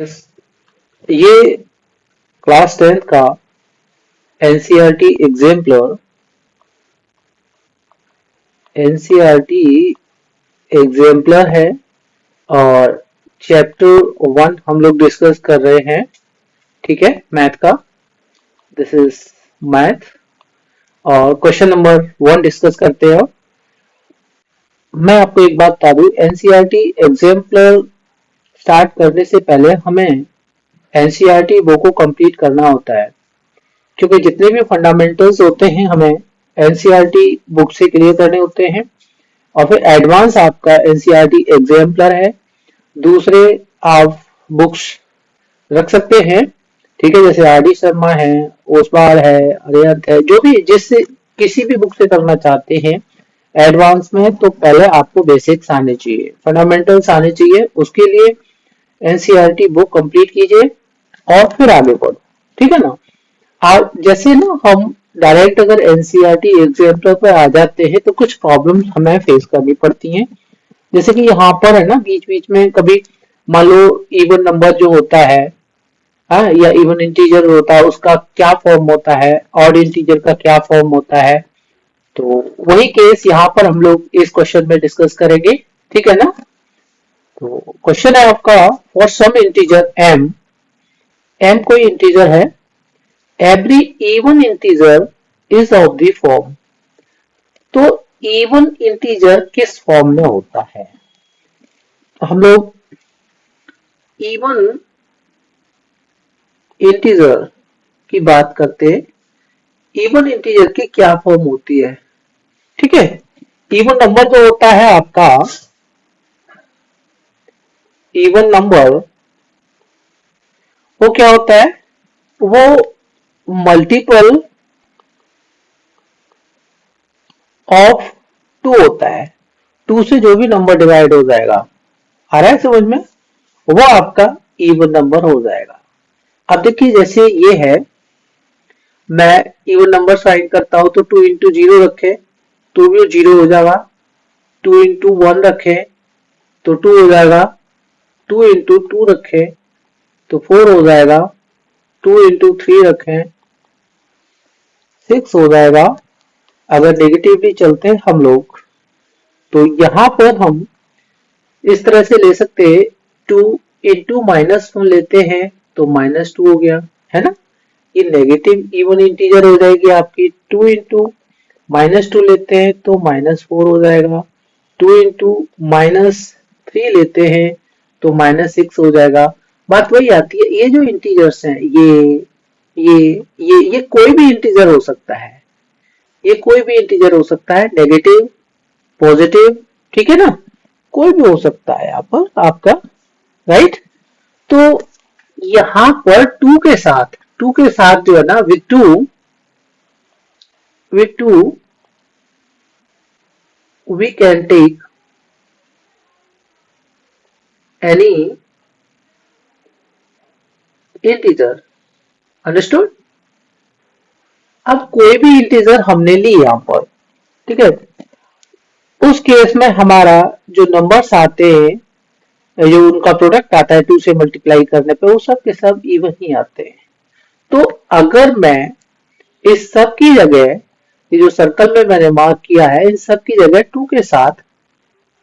Yes, ये class 10th का NCERT exemplar NCERT exemplar है और चैप्टर 1 हम लोग डिस्कस कर रहे हैं। ठीक है, मैथ का। दिस इज मैथ और क्वेश्चन नंबर 1 डिस्कस करते हैं। मैं आपको एक बात बता दूं, एनसीईआरटी एग्जाम्पलर स्टार्ट करने से पहले हमें एनसीईआरटी बुक को कंप्लीट करना होता है, क्योंकि जितने भी फंडामेंटल्स होते हैं हमें एनसीईआरटी बुक से क्लियर करने होते हैं। और फिर एडवांस आपका एनसीईआरटी एग्जाम्पलर है। दूसरे आप बुक्स रख सकते हैं, ठीक है, जैसे आर डी शर्मा है, ओसवाल है, अरिहंत है, जो भी जिससे किसी भी बुक से करना चाहते हैं एडवांस में, तो पहले आपको बेसिक्स आने चाहिए, फंडामेंटल्स आने चाहिए। उसके लिए एनसीईआरटी बुक कंप्लीट कीजिए और फिर आगे बढ़ो। ठीक है ना। आप जैसे ना हम डायरेक्ट अगर एनसीईआरटी एग्जाम्पल पर आ जाते हैं तो कुछ प्रॉब्लम्स हमें फेस करनी पड़ती हैं। जैसे कि यहाँ पर है ना, बीच बीच में कभी मान लो इवन नंबर जो होता है, हाँ, या इवन इंटीजर होता है, उसका क्या फॉर्म होता है, ऑड इंटीजर का क्या फॉर्म होता है। तो वही केस यहाँ पर हम लोग इस क्वेश्चन में डिस्कस करेंगे। ठीक है ना। तो क्वेश्चन है आपका, for some integer m, m कोई इंटीजर है, every even integer is of the form. तो इवन इंटीजर किस फॉर्म में होता है? तो हम लोग इवन इंटीजर की बात करते हैं। इवन इंटीजर की क्या फॉर्म होती है? ठीक है, इवन नंबर जो होता है आपका, इवन नंबर वो क्या होता है? वो मल्टीपल ऑफ 2 होता है। 2 से जो भी नंबर डिवाइड हो जाएगा, आ रहा है समझ में, वो आपका इवन नंबर हो जाएगा। अब देखिए, जैसे ये है, मैं इवन नंबर साइन करता हूं तो 2 इंटू जीरो रखे तो भी जीरो हो जाएगा। 2 इंटू 1 रखे तो 2 हो जाएगा। 2 इंटू 2 रखे तो 4 हो जाएगा। 2 इंटू 3 रखें 6 हो जाएगा। अगर नेगेटिवली चलते हैं हम लोग तो यहाँ पर हम इस तरह से ले सकते हैं, 2 इंटू -1 लेते हैं तो -2 हो गया, है ना। ये नेगेटिव इवन इंटीजर हो जाएगी आपकी। 2 इंटू -2 लेते हैं तो -4 हो जाएगा। 2 इंटू -3 लेते हैं तो -6 हो जाएगा। बात वही आती है, ये जो इंटीजर्स हैं, ये कोई भी इंटीजर हो सकता है। ये कोई भी इंटीजर हो सकता है, नेगेटिव, पॉजिटिव, ठीक है ना, कोई भी हो सकता है यहाँ पर आपका, राइट। तो यहाँ पर 2 के साथ जो है ना, with 2 we can take any integer, understood। अब कोई भी इंटीजर हमने ली यहाँ पर, ठीक है, उस केस में हमारा जो नंबर्स आते हैं, जो उनका प्रोडक्ट आता है 2 से मल्टीप्लाई करने पे, वो सब के सब इवन ही आते हैं। तो अगर मैं इस सब की जगह, ये जो सर्कल में मैंने मार्क किया है, इन सब की जगह 2 के साथ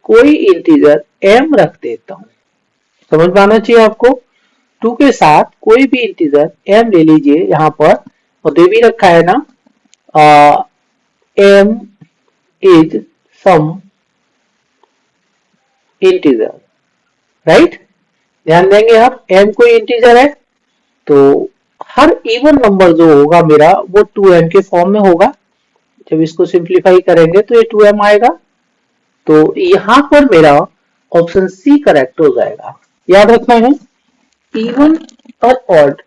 कोई इंटीजर m रख देता हूं, समझ में आना चाहिए आपको। 2 के साथ कोई भी इंटीजर m ले लीजिए यहाँ पर, और दे भी रखा है ना, m is some integer, right. ध्यान देंगे आप, m कोई इंटीजर है तो हर इवन नंबर जो होगा मेरा वो 2m के फॉर्म में होगा। जब इसको सिंप्लीफाई करेंगे तो ये 2m आएगा। तो यहां पर मेरा ऑप्शन सी करेक्ट हो जाएगा। याद रखना है, इवन और ऑड।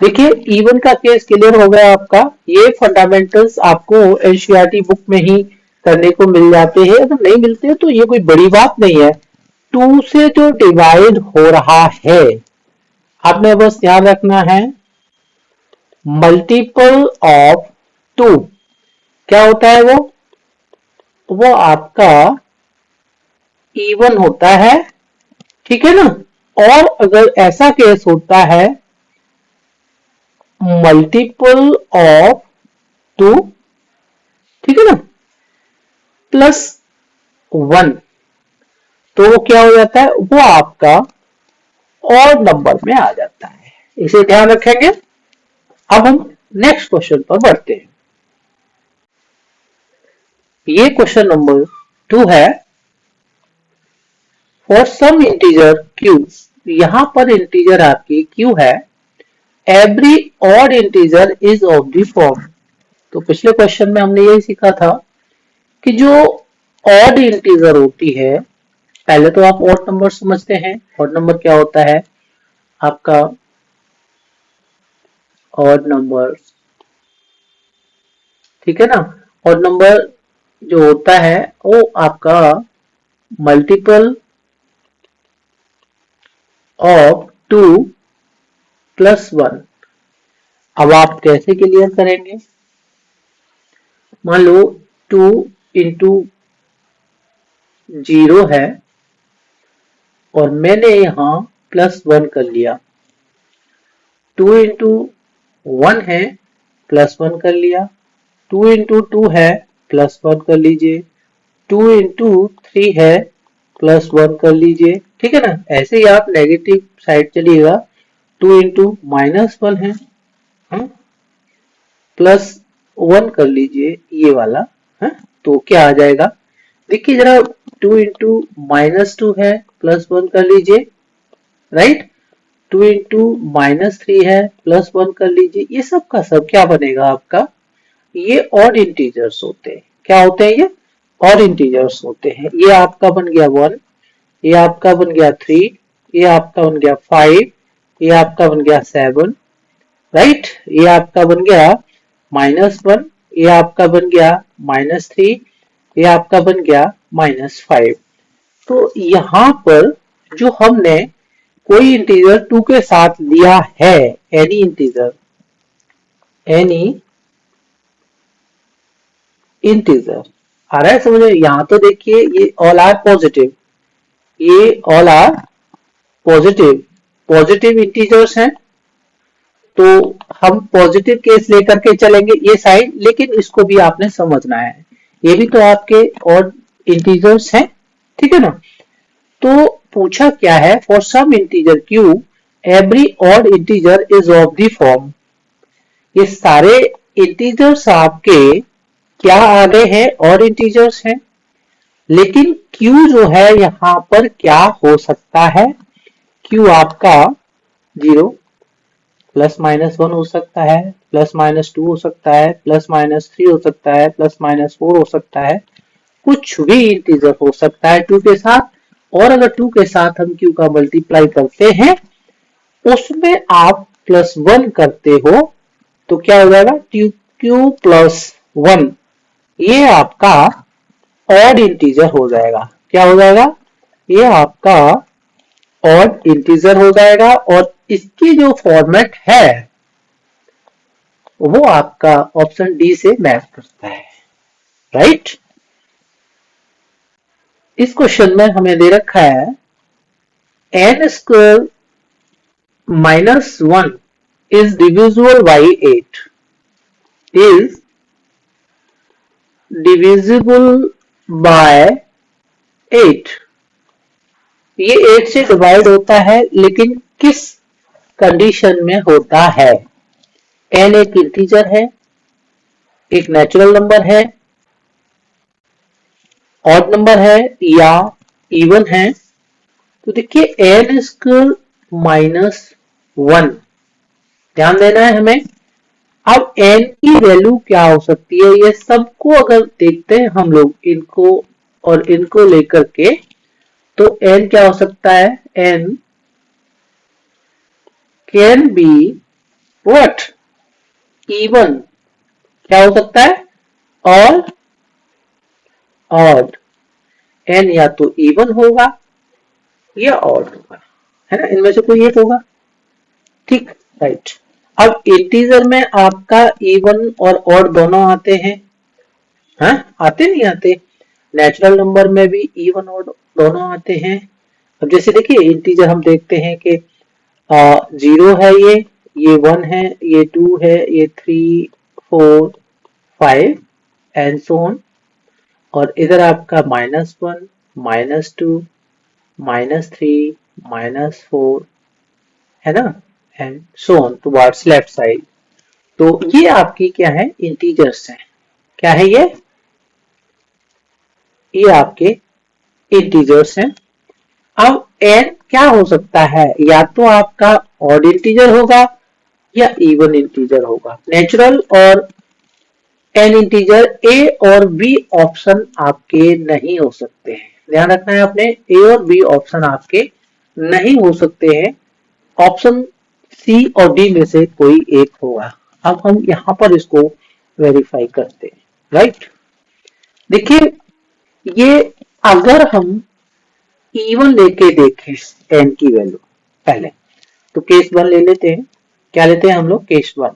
देखिए, इवन का केस क्लियर हो गया आपका। ये फंडामेंटल्स आपको एनसीईआरटी बुक में ही करने को मिल जाते हैं। अगर नहीं मिलते तो ये कोई बड़ी बात नहीं है। 2 से जो डिवाइड हो रहा है, आपने बस ध्यान रखना है, मल्टीपल ऑफ 2 क्या होता है? वो आपका इवन होता है, ठीक है ना। और अगर ऐसा केस होता है मल्टीपल ऑफ 2, ठीक है ना, प्लस 1, तो वो क्या हो जाता है, वो आपका और नंबर में आ जाता है। इसे ध्यान रखेंगे। अब हम नेक्स्ट क्वेश्चन पर बढ़ते हैं। ये क्वेश्चन नंबर 2 है। फॉर सम इंटीजर q, यहां पर इंटीजर आपकी q है, every odd integer is of the form. तो पिछले क्वेश्चन में हमने यही सीखा था कि जो ऑड इंटीजर होती है, पहले तो आप ऑड नंबर समझते हैं। ऑड नंबर क्या होता है आपका, ऑड नंबर, ठीक है ना। ऑड नंबर जो होता है वो आपका मल्टीपल ऑफ 2 प्लस 1। अब आप कैसे क्लियर करेंगे, मान लो 2 इंटू 0 है और मैंने यहां प्लस 1 कर लिया, 2 इंटू 1 है, प्लस 1 कर लिया, 2 इंटू 2 है, प्लस 1 कर लीजिए, 2 इंटू 3 है, प्लस 1 कर लीजिए, ठीक है ना। ऐसे ही आप नेगेटिव साइड चलिएगा, 2 इंटू माइनस 1 है, प्लस 1 कर लीजिए, ये वाला है, तो क्या आ जाएगा, देखिए जरा, 2 इंटू माइनस 2 है, प्लस 1 कर लीजिए, राइट, 2 इंटू माइनस 3 है, प्लस 1 कर लीजिए, ये सब का सब क्या बनेगा आपका, ये ऑड इंटीजर्स होते हैं। क्या होते हैं ये, ऑड इंटीजर्स होते हैं। ये आपका बन गया 1, ये आपका बन गया 3, ये आपका बन गया 5, ये आपका बन गया 7, राइट, ये आपका बन गया -1, ये आपका बन गया -3, ये आपका बन गया -5। तो यहां पर जो हमने कोई इंटीजर 2 के साथ लिया है, एनी इंटीजर, एनी इंटीजर, आ रहा है समझ, यहां तो देखिए ये ऑल आर पॉजिटिव, ये all are positive, positive integers हैं, तो हम पॉजिटिव केस लेकर के चलेंगे ये साइड, लेकिन इसको भी आपने समझना है, ये भी तो आपके ऑड इंटीजर्स हैं, ठीक है ना। तो पूछा क्या है, for some integer q every odd integer is of the form. ये सारे इंटीजर्स आपके क्या आ गए हैं, ऑड इंटीजर्स हैं, लेकिन q जो है यहां पर क्या हो सकता है, q आपका 0 प्लस माइनस 1 हो सकता है, प्लस माइनस 2 हो सकता है, प्लस माइनस 3 हो सकता है, प्लस माइनस 4 हो सकता है, कुछ भी इंटीजर हो सकता है 2 के साथ। और अगर 2 के साथ हम q का मल्टीप्लाई करते हैं, उसमें आप प्लस 1 करते हो, तो क्या हो जाएगा, q प्लस 1, ये आपका ऑड इंटीजर हो जाएगा। क्या हो जाएगा, ये आपका ऑड इंटीजर हो जाएगा, और इसकी जो फॉर्मेट है वो आपका ऑप्शन डी से मैच करता है, राइट। इस क्वेश्चन में हमें दे रखा है n square minus 1 is divisible by 8, is divisible by 8। ये 8 से डिवाइड होता है, लेकिन किस कंडीशन में होता है, n एक इंटीजर है, एक नेचुरल नंबर है, ऑड नंबर है या इवन है। तो देखिए n स्क्वायर माइनस 1, ध्यान देना है हमें। अब n की वैल्यू क्या हो सकती है, ये सबको अगर देखते हैं हम लोग, इनको और इनको लेकर के, तो n क्या हो सकता है, n can be what, even, क्या हो सकता है, और ऑड। n या तो इवन होगा या ऑड होगा, है ना, इनमें से कोई एक होगा, ठीक, राइट। अब इंटीजर में आपका इवन और ऑड दोनों आते हैं, हाँ आते नहीं आते, नेचुरल नंबर में भी इवन ऑड दोनों आते हैं, अब जैसे देखिए इंटीजर हम देखते हैं कि 0 है, ये 1 है, ये 2 है, ये 3 4 5 एंड सो ऑन। और इधर आपका -1 -2 -3 -4 है ना, and so on towards left side. तो ये आपकी क्या है, इंटीजर्स हैं। क्या है ये आपके इंटीजर्स हैं। अब n क्या हो सकता है, या तो आपका ऑड इंटीजर होगा या इवन इंटीजर होगा। नेचुरल और n इंटीजर, a और b ऑप्शन आपके नहीं हो सकते हैं। ध्यान रखना है आपने, a और b ऑप्शन आपके नहीं हो सकते हैं। ऑप्शन सी और डी में से कोई एक होगा। अब हम यहां पर इसको वेरीफाई करते हैं, राइट। देखिए ये अगर हम इवन लेके देखें n की वैल्यू पहले, तो केस 1 ले लेते हैं। क्या लेते हैं हम लोग, केस 1,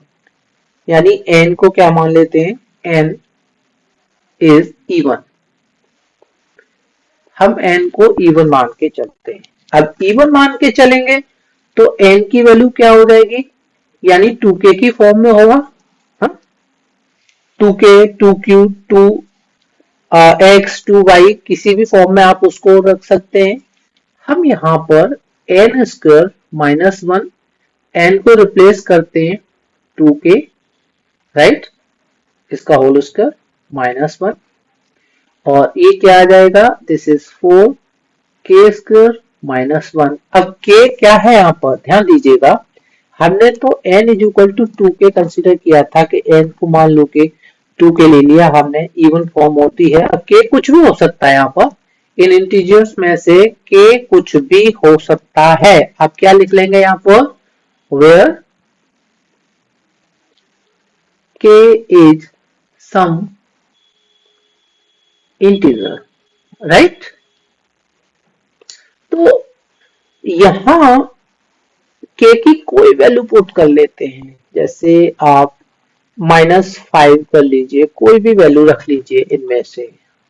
यानी n को क्या मान लेते हैं, n इज इवन। हम n को इवन मान के चलते हैं। अब इवन मान के चलेंगे तो n की वैल्यू क्या हो जाएगी, यानी 2k की फॉर्म में होगा। हाँ? 2k 2q 2x 2y किसी भी फॉर्म में आप उसको रख सकते हैं। हम यहाँ पर n स्क्वायर -1 n को रिप्लेस करते हैं 2k, राइट, इसका होल स्क्वायर -1, और ये क्या आ जाएगा, दिस इज 4k स्क्वायर -1। अब k क्या है यहाँ पर, ध्यान दीजिएगा, हमने तो n is equal to 2k consider किया था कि n को मान लो कि 2k ले लिया हमने, इवन फॉर्म होती है। अब k कुछ भी हो सकता है, यहाँ पर इन इंटीजर्स में से k कुछ भी हो सकता है। अब क्या लिख लेंगे यहाँ पर, where k is some integer, right. तो यहां k की कोई वैल्यू पुट कर लेते हैं, जैसे आप -5 कर लीजिए, कोई भी वैल्यू रख लीजिए इनमें से,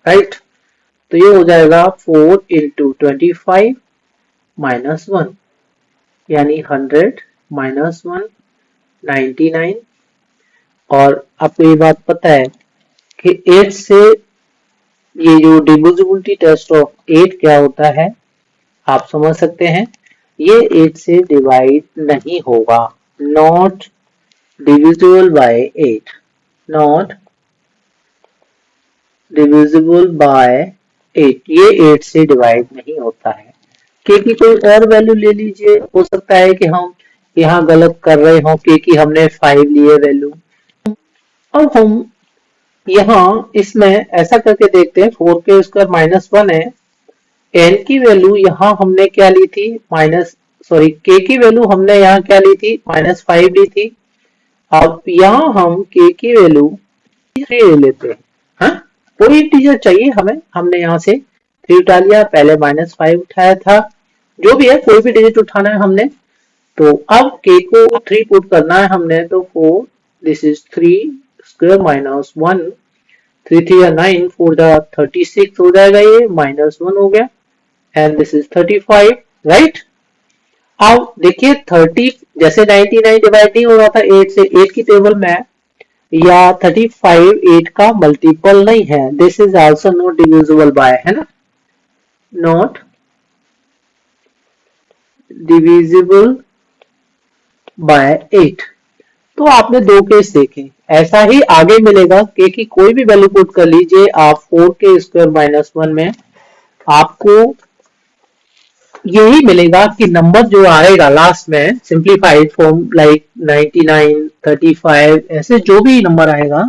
राइट। तो ये हो जाएगा 4 इंटू 25 -1, यानी 100 -1 99। और आपको ये बात पता है कि 8 से ये जो डिविजिबिलिटी टेस्ट ऑफ 8 क्या होता है, आप समझ सकते हैं। ये 8 से डिवाइड नहीं होगा, not divisible by 8, not divisible by 8, ये 8 से डिवाइड नहीं होता है। k की कोई और वैल्यू ले लीजिए, हो सकता है कि हम यहाँ गलत कर रहे हो, k की हमने 5 ली है वैल्यू। अब हम यहाँ इसमें ऐसा करके देखते हैं, 4k स्क्वायर -1 है, n की वैल्यू यहाँ हमने क्या ली थी, k की वैल्यू हमने यहाँ क्या ली थी, -5 ली थी। अब यहाँ हम k की वैल्यू 3 ले लेते हैं। हाँ, कोई इंटीजर चाहिए हमें, हमने यहाँ से 3 उठा लिया, पहले -5 उठाया था, जो भी है कोई भी डिजिट उठाना है हमने। तो अब k को 3 पुट करना है हमने, तो 4, दिस इज 3 स्क्वायर -1, 3 3 9, 4 36 हो जाएगा, ये -1 हो गया, एंड दिस इज 35, राइट। अब देखिए 30, जैसे 99 डिवाइड नहीं हो रहा था 8 से, 8 की टेबल में, या 35 8 का मल्टीपल नहीं है, this is also not divisible by, है ना, नॉट डिविजिबल बाय 8। तो आपने दो केस देखे, ऐसा ही आगे मिलेगा। k की कोई भी वैल्यू पुट कर लीजिए आप 4k स्क्वायर -1 में, आपको यही मिलेगा कि नंबर जो आएगा लास्ट में सिंप्लीफाइड फॉर्म लाइक 99 35, ऐसे जो भी नंबर आएगा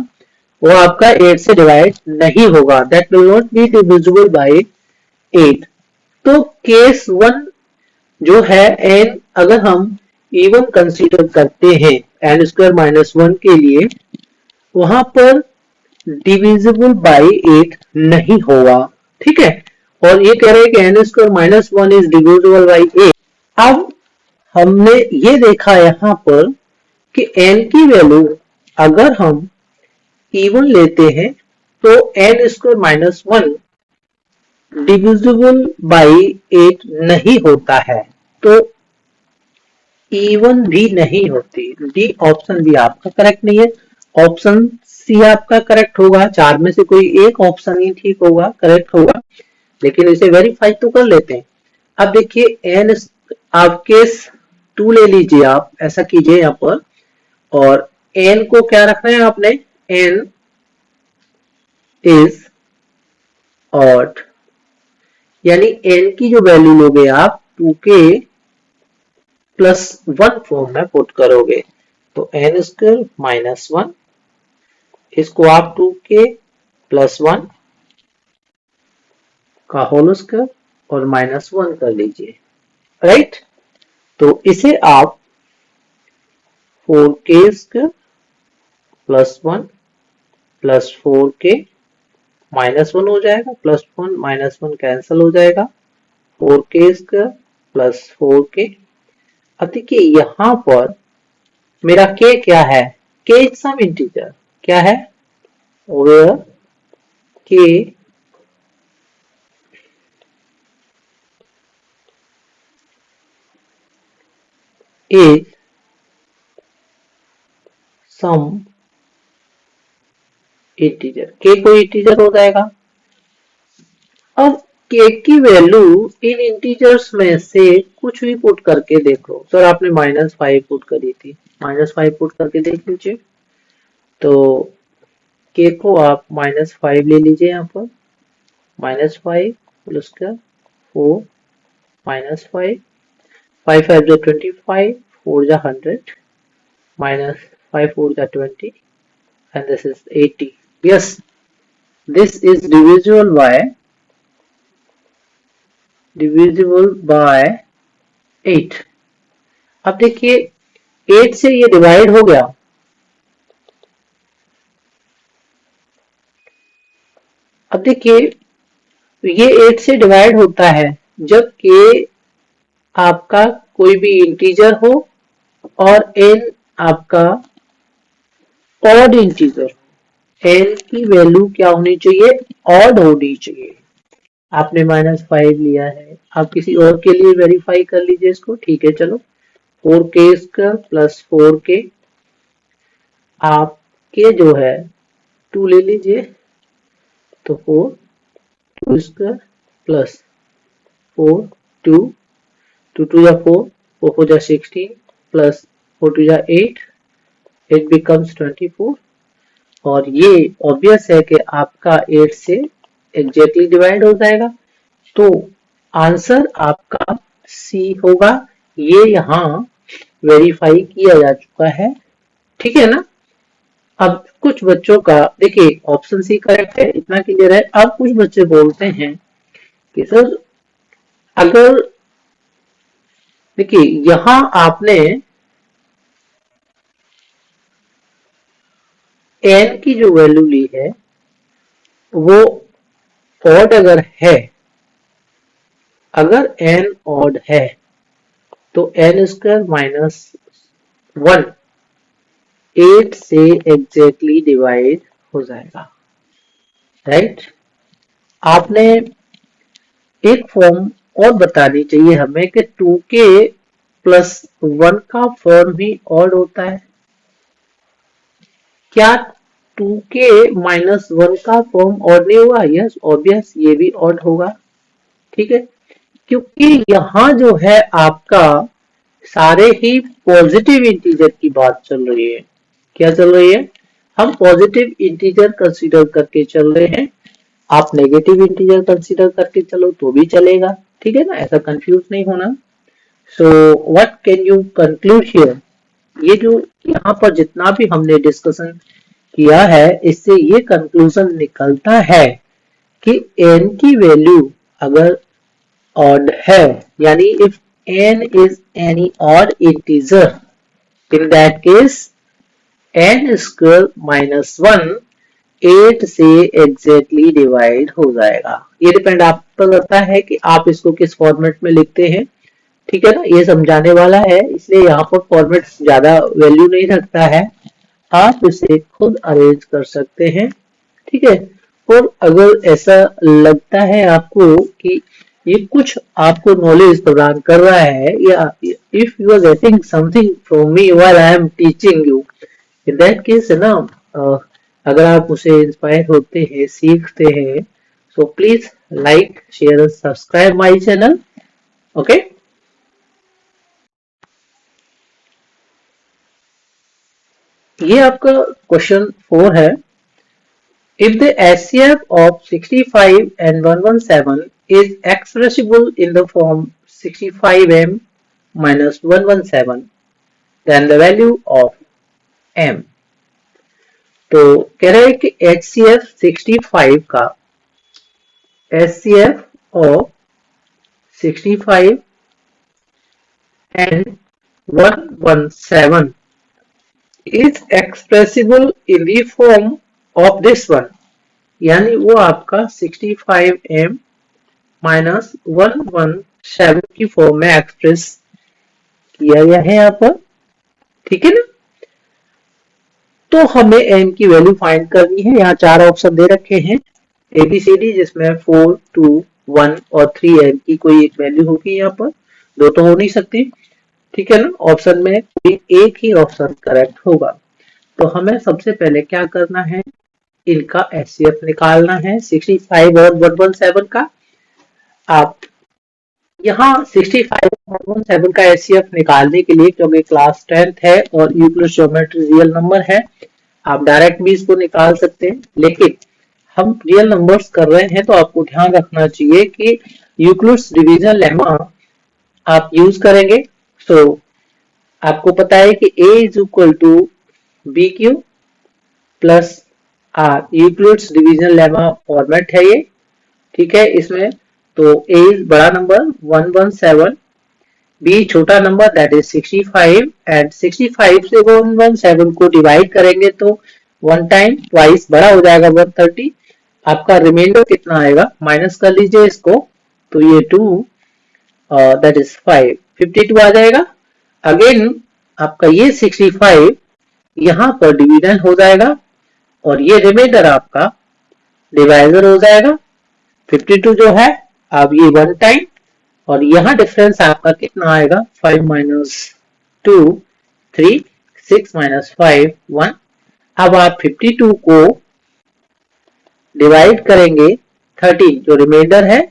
वो आपका 8 से डिवाइड नहीं होगा, that will not be divisible by 8। तो केस 1 जो है n, अगर हम इवन कंसीडर करते हैं n स्क्वायर -1 के लिए, वहां पर डिविजिबल बाय 8 नहीं होगा, ठीक है। और ये कह रहे हैं कि n square -1 is divisible by 8। अब हमने ये देखा यहाँ पर कि n की वैल्यू अगर हम इवन लेते हैं तो n स्क्वायर -1 डिविजिबल बाय 8 नहीं होता है तो इवन भी नहीं होती। डी ऑप्शन भी आपका करेक्ट नहीं है। ऑप्शन सी आपका करेक्ट होगा। चार में से कोई एक ऑप्शन ही ठीक होगा, करेक्ट होगा, लेकिन इसे वेरीफाई तो कर लेते हैं। अब देखिए एन, आप केस 2 ले लीजिए, आप ऐसा कीजिए यहाँ पर, और एन को क्या रखना है आपने, एन इज ऑड, यानी एन की जो वैल्यू लोगे आप 2k प्लस 1 फॉर्म में पुट करोगे, तो एन स्क्वायर माइनस 1, इसको आप 2k प्लस 1 का होल स्क्वायर और माइनस 1 कर लीजिए, राइट। तो इसे आप 4k square plus 1 plus 4k minus 1 हो जाएगा, प्लस 1 माइनस 1 कैंसिल हो जाएगा, 4k स्क्वायर प्लस 4k। अब देखिए यहां पर मेरा k क्या है, k इज सम इंटीजर, क्या है, where k is some integer, k कोई इंटीजर हो जाएगा। अब k की वैल्यू इन इंटीजर्स में से कुछ भी पुट करके देख लो। सर आपने -5 पुट करी थी, -5 पुट करके देख लीजिए, तो k को आप -5 ले लीजिए यहाँ पर, -5 होल स्क्वायर 4 -5, 5 5 जा 25, 4 जा 100, minus 5 4 जा 20, and this is 80. Yes, this is divisible by 8. अब देखिए 8 से ये डिवाइड हो गया, अब देखिए ये 8 से डिवाइड होता है जब k आपका कोई भी इंटीजर हो और n आपका ऑड इंटीजर, n की वैल्यू क्या होनी चाहिए, ऑड होनी चाहिए। आपने -5 लिया है, आप किसी और के लिए वेरीफाई कर लीजिए इसको, ठीक है। चलो 4k स्क्वायर प्लस 4k, आप के जो है 2 ले लीजिए, तो 4 2 स्क्वायर प्लस 4 2 2 2 जा 4 4 4 जा 16 प्लस 4 2 जा 8 8 becomes 24, और ये ऑब्वियस है कि आपका 8 से एग्जैक्टली डिवाइड हो जाएगा, तो आंसर आपका सी होगा। ये यहाँ वेरीफाई किया जा चुका है, ठीक है ना। अब कुछ बच्चों का देखिए ऑप्शन सी करेक्ट है, इतना क्लियर है। अब कुछ बच्चे बोलते हैं कि सर अगर देखिए यहां आपने n की जो वैल्यू ली है वो ऑड अगर है, अगर n ऑड है तो n स्क्वायर माइनस 1 8 से एग्जैक्टली डिवाइड हो जाएगा, राइट। आपने एक फॉर्म और बतानी चाहिए हमें कि 2k प्लस 1 का फॉर्म भी ऑड होता है, क्या 2k माइनस 1 का फॉर्म ऑड नहीं होगा, यस ऑब्वियस ये भी ऑड होगा, ठीक है, क्योंकि यहां जो है आपका सारे ही पॉजिटिव इंटीजर की बात चल रही है। क्या चल रही है, हम पॉजिटिव इंटीजर कंसीडर करके चल रहे हैं, आप नेगेटिव इंटीजर कंसीडर करके चलो तो भी चलेगा, ठीक है ना, ऐसा कंफ्यूज नहीं होना। So what can you conclude here, ये जो यहाँ पर जितना भी हमने डिस्कशन किया है इससे ये कंक्लूजन निकलता है कि n की वैल्यू अगर ऑड है, यानी if n is any odd integer, in that case n square minus 1 8 से एग्जैक्टली डिवाइड हो जाएगा। ये डिपेंड आप पर करता है कि आप इसको किस फॉर्मेट में लिखते हैं, ठीक है ना, ये समझाने वाला है इसलिए यहाँ पर फॉर्मेट ज्यादा वैल्यू नहीं रखता है, आप इसे खुद अरेंज कर सकते हैं, ठीक है। फॉर अगर ऐसा लगता है आपको कि ये कुछ आपको नॉलेज प्रदान कर रहा है, या if you are getting something from me while I am teaching you, in that case है ना, अगर आप उसे इंस्पायर होते हैं, सीखते हैं, so please like share subscribe my channel. Okay, ये आपका क्वेश्चन 4 है। If the HCF of 65 and 117 is expressible in the form 65m minus 117, then the value of m। तो कह रहे हैं कि HCF 65 का HCF of 65 and 117 is expressible in the form of this one, यानी वो आपका 65m माइनस 117 की फॉर्म में एक्सप्रेस किया गया है यहाँ पर, ठीक है ना। तो हमें m की वैल्यू फाइंड करनी है। यहाँ 4 ऑप्शन दे रखे हैं ABCD, जिसमें 4, 2, 1 और 3m की कोई एक वैल्यू होगी। यहाँ पर दो तो हो नहीं सकती, ठीक है ना। ऑप्शन में कोई एक ही ऑप्शन करेक्ट होगा। तो हमें सबसे पहले क्या करना है, इनका HCF निकालना है 65 और 117 का। आप यहाँ 65 और 117 का HCF निकालने के लिए, क्योंकि क्लास 10th है और यूक्लिड ज्योमेट्री रियल नंबर है, आप डायरेक्ट भी इसको निकाल सकते हैं, लेकिन हम रियल नंबर्स कर रहे हैं तो आपको ध्यान रखना चाहिए कि यूक्लिड्स डिवीजन लेमा आप यूज करेंगे। तो आपको पता है कि A is equal to b q plus r, Euclid's division lemma format है ये, ठीक है। इसमें तो A इज बड़ा नंबर 117, B छोटा नंबर दैट इज 65, एंड 65 से 117 को डिवाइड करेंगे तो 1 टाइम ट्वाइस बड़ा हो जाएगा 130। आपका रिमाइंडर कितना आएगा, माइनस कर लीजिए इसको, तो ये 2 दैट इज 5, 52 आ जाएगा। अगेन आपका ये 65 यहाँ पर डिविजन हो जाएगा और ये रिमाइंडर आपका डिवाइजर हो जाएगा। 52 जो है अब ये 1 टाइम, और यहाँ डिफरेंस आपका कितना आएगा, 5 माइनस 2 3, 6 माइनस 5 1। अब आप 52 को डिवाइड करेंगे 13 जो रिमाइंडर है,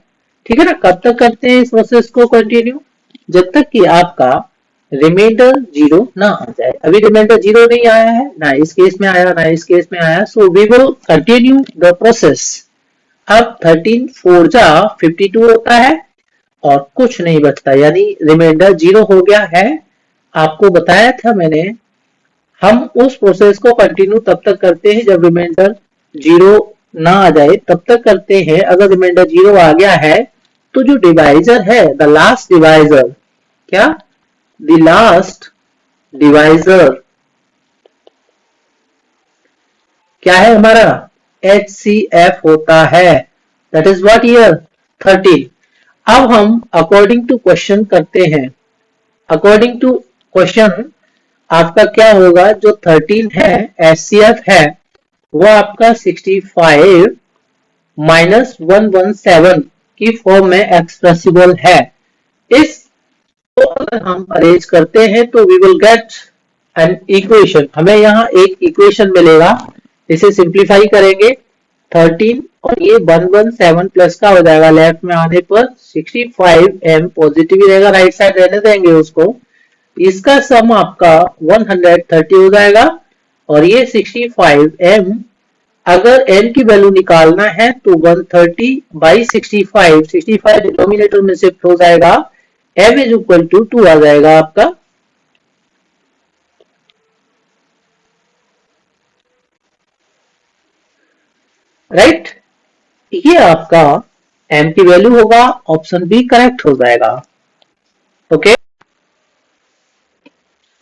ठीक है ना। कब तक करते हैं इस प्रोसेस को कंटिन्यू, जब तक कि आपका रिमाइंडर 0 ना आ जाए। अभी रिमाइंडर 0 नहीं आया है, ना इस केस में आया ना इस केस में आया, so we will continue the process. अब 13 4 जा 52 होता है और कुछ नहीं बचता, यानी रिमाइंडर 0 हो गया है। आपको बताया था मैंने, हम उस प्रोसेस को कंटिन्यू तब तक करते हैं जब रिमाइंडर 0 ना आ जाए, तब तक करते हैं। अगर रिमाइंडर 0 आ गया है तो जो डिवाइजर है, द लास्ट डिवाइजर, क्या, द लास्ट डिवाइजर क्या है हमारा, HCF होता है, दैट इज व्हाट ईयर 13। अब हम अकॉर्डिंग टू क्वेश्चन करते हैं। अकॉर्डिंग टू क्वेश्चन आपका क्या होगा, जो 13 है HCF है वो आपका 65 माइनस 117 की फॉर्म में एक्सप्रेसिबल है। इस तो अगर हम अरेंज करते हैं तो we will get an equation. हमें यहाँ एक इक्वेशन मिलेगा, इसे सिंप्लीफाई करेंगे 13 और ये 117 प्लस का हो जाएगा लेफ्ट में आने पर 65m पॉजिटिव ही रहेगा, राइट साइड रहने देंगे उसको। इसका सम आपका 130 हो जाएगा और ये 65m, अगर m की वैल्यू निकालना है तो 130 बाई 65, 65 डिनोमिनेटर में शिफ्ट हो जाएगा, m इज इक्वल टू 2 आ जाएगा आपका। राइट, ये आपका m की वैल्यू होगा, ऑप्शन बी करेक्ट हो जाएगा। ओके,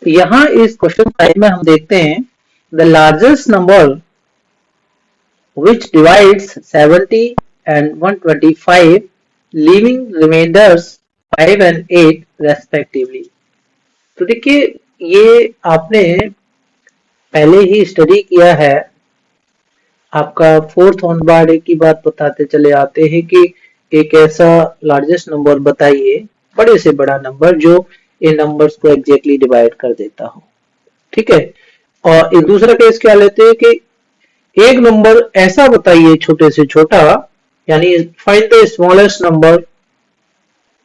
तो यहां इस क्वेश्चन 5 में हम देखते हैं, the largest number which divides 70 and 125 leaving remainders 5 and 8 respectively। तो देखिए ये आपने पहले ही स्टडी किया है आपका फोर्थ ऑन बोर्ड की बात बताते चले आते हैं कि एक ऐसा लार्जेस्ट नंबर बताइए, बड़े से बड़ा नंबर जो इन नंबर्स को एग्जैक्टली डिवाइड कर देता हो। ठीक है, और एक दूसरा केस क्या लेते हैं कि एक नंबर ऐसा बताइए छोटे से छोटा, यानी find the smallest number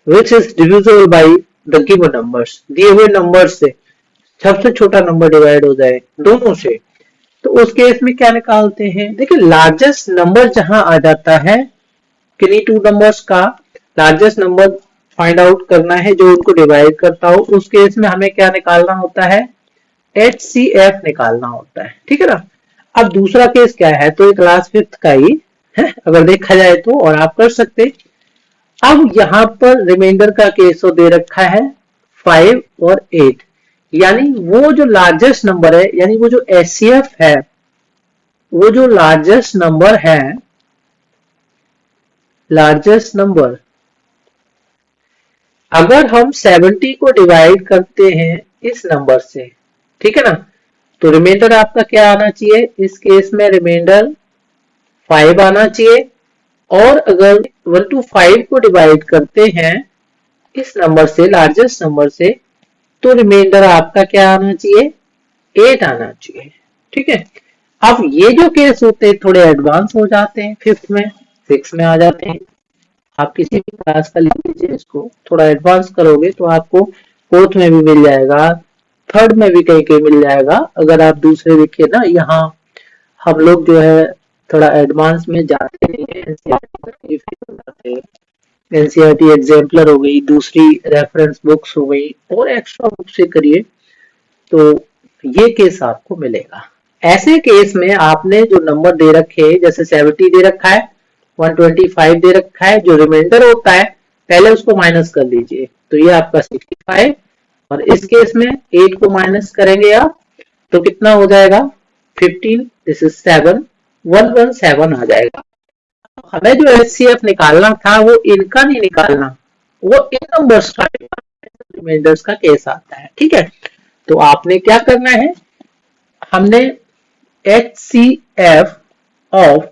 which is divisible by the given numbers, दिए हुए नंबर से सबसे छोटा नंबर डिवाइड हो जाए दोनों से। तो उस केस में क्या निकालते हैं, देखिए लार्जेस्ट नंबर जहां आ जाता है किन्हीं टू नंबर्स का लार्जेस्ट नंबर फाइंड आउट करना है जो उनको डिवाइड करता हो, उस केस में हमें क्या निकालना होता है, HCF निकालना होता है। ठीक है ना। अब दूसरा केस क्या है, तो क्लास फिफ्थ का ही है अगर देखा जाए तो, और आप कर सकते। अब यहाँ पर रिमाइंडर का केस तो दे रखा है 5 और 8, यानी वो जो लार्जेस्ट नंबर है, यानी वो जो HCF है, वो जो लार्जेस्ट नंबर है, लार्जेस्ट नंबर अगर हम 70 को डिवाइड करते हैं इस नंबर से, ठीक है ना, तो रिमाइंडर आपका क्या आना चाहिए, इस केस में रिमाइंडर 5 आना चाहिए। और अगर 1 to 5 को डिवाइड करते हैं इस नंबर से, लार्जेस्ट नंबर से, तो रिमाइंडर आपका क्या आना चाहिए, 8 आना चाहिए। ठीक है। अब ये जो केस होते हैं थोड़े एडवांस हो जाते हैं, फिफ्थ में, सिक्स में आ जाते हैं। आप किसी भी क्लास का लिख लीजिए, इसको थोड़ा एडवांस करोगे तो आपको फोर्थ में भी मिल जाएगा, थर्ड में भी कहीं कहीं मिल जाएगा। अगर आप दूसरे देखिए ना, यहाँ हम लोग जो है थोड़ा एडवांस में जाते हैं, एनसीईआरटी एग्जाम्पलर हो गई, दूसरी रेफरेंस बुक्स हो गई, और एक्स्ट्रा बुक से करिए तो ये केस आपको मिलेगा। ऐसे केस में आपने जो नंबर दे रखे, जैसे 70 दे रखा है, 125 दे रखा है, जो रिमाइंडर होता है पहले उसको माइनस कर लीजिए, तो ये आपका 65, और इस केस में 8 को माइनस करेंगे आप तो कितना हो जाएगा, 15, दिस इज 7, 117 आ जाएगा। हमें जो HCF निकालना था वो इनका नहीं निकालना, वो इन नंबर्स का, रिमाइंडर्स का केस आता है। ठीक है, तो आपने क्या करना है, हमने HCF ऑफ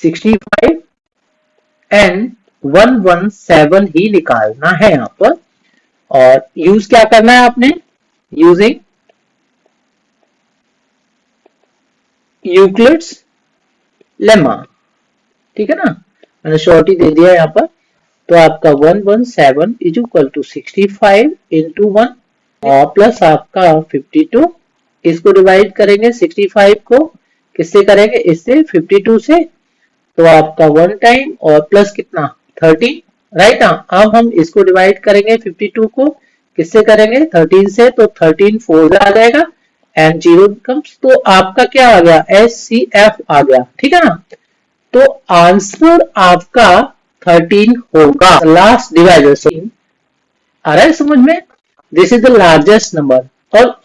65 एंड 117 ही निकालना है यहाँ पर। और यूज क्या करना है आपने, यूजिंग यूक्लिड्स लेमा। ठीक है ना, मैंने शॉर्ट ही दे दिया यहाँ पर। तो आपका 117 इज इक्वल टू 65 इंटू 1 और प्लस आपका 52, इसको डिवाइड करेंगे 65 को किससे करेंगे, इससे 52 से, तो आपका 1 टाइम और प्लस कितना 13, राइट ना। अब हम इसको डिवाइड करेंगे 52 को किससे करेंगे, 13 से, तो 13 4 आ जाएगा एंड 0 कम्स, तो आपका क्या आ गया, HCF आ गया। ठीक है ना, तो आंसर आपका 13 होगा, लास्ट डिवाइजर। आ रहा है समझ में, this is the largest number. और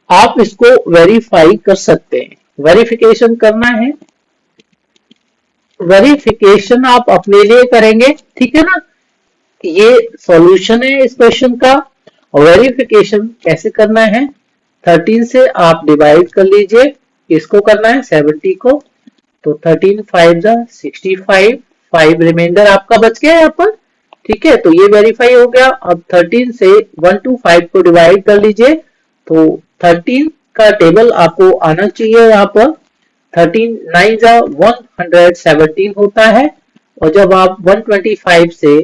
आप इसको वेरीफाई कर सकते हैं, वेरिफिकेशन करना है, वेरिफिकेशन आप अपने लिए करेंगे। ठीक है ना, ये सॉल्यूशन है इस क्वेश्चन का, और वेरिफिकेशन कैसे करना है, 13 से आप डिवाइड कर लीजिए, इसको करना है 70 को, तो 13 5 65, 5 रिमाइंडर आपका बच गया यहाँ पर। ठीक है, तो ये वेरीफाई हो गया। अब 13 से 1 to 5 को डिवाइड कर लीजिए, तो 13 का टेबल आपको आना चाहिए यहाँ पर, 13 9 117 होता है, और जब आप 125 से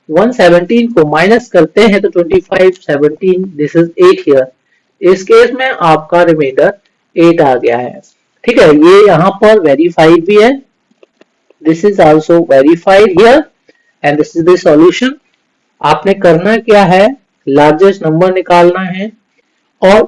117 को माइनस करते हैं तो 25 17, दिस इज 8 हियर। इस केस में आपका रिमाइंडर 8 आ गया है। ठीक है, ये यहाँ पर वेरीफाइड भी है, this is also verified here and this is the solution. आपने करना क्या है, लार्जेस्ट नंबर निकालना है, और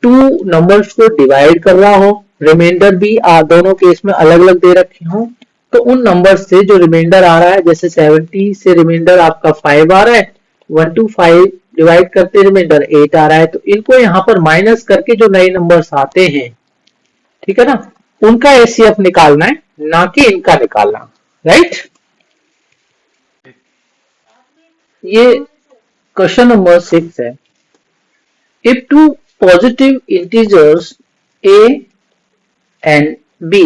टू नंबर्स को डिवाइड कर रहा हो, रिमाइंडर भी दोनों केस में अलग अलग दे रखे हो, तो उन नंबर से जो रिमाइंडर आ रहा है, जैसे 70 से रिमाइंडर आपका 5 आ रहा है, 1 to 5 डिवाइड करते रिमाइंडर 8 आ रहा है, तो इनको यहाँ पर माइनस करके जो नए नंबर्स आते हैं, ठीक है ना, उनका HCF निकालना है, ना कि इनका निकालना, राइट। ये क्वेश्चन नंबर 6 है। If two positive integers a and b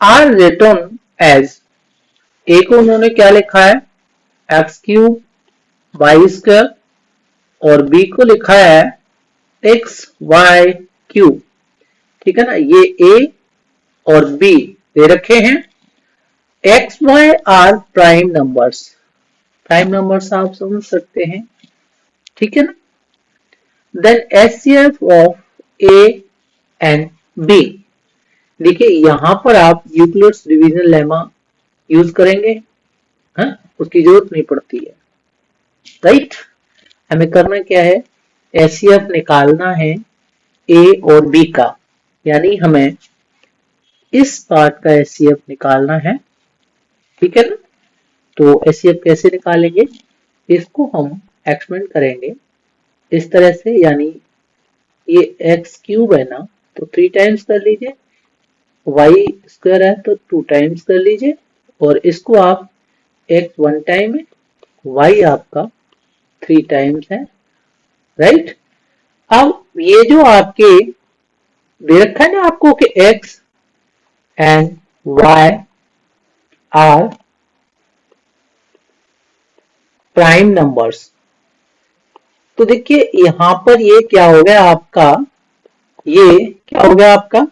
are written as, a को उन्होंने क्या लिखा है एक्स क्यूब वाई स्क्वायर और बी को लिखा है एक्स वाई क्यूब। ठीक है ना, ये ए और बी दे रखे हैं। X y are prime numbers, prime numbers आप समझ सकते हैं। ठीक है ना, then HCF of a and b. देखिए यहां पर आप यूक्लिड्स डिवीजन लेमा यूज करेंगे, हाँ? उसकी जरूरत नहीं पड़ती है, राइट। हमें करना क्या है, एचसीएफ निकालना है ए और बी का, यानी हमें इस पार्ट का एचसीएफ निकालना है। ठीक है ना, तो एचसीएफ कैसे निकालेंगे, इसको हम एक्सपेंड करेंगे इस तरह से, यानी ये एक्स क्यूब है ना तो 3 टाइम्स कर लीजिए, वाई स्क्वायर है तो 2 टाइम्स कर लीजिए, और इसको आप एक्स 1 टाइम है, वाई आपका 3 टाइम्स है, राइट। अब ये जो आपके दे रखा है ना आपको कि x and y are prime numbers, तो देखिए यहां पर ये क्या हो गया आपका, ये क्या हो गया आपका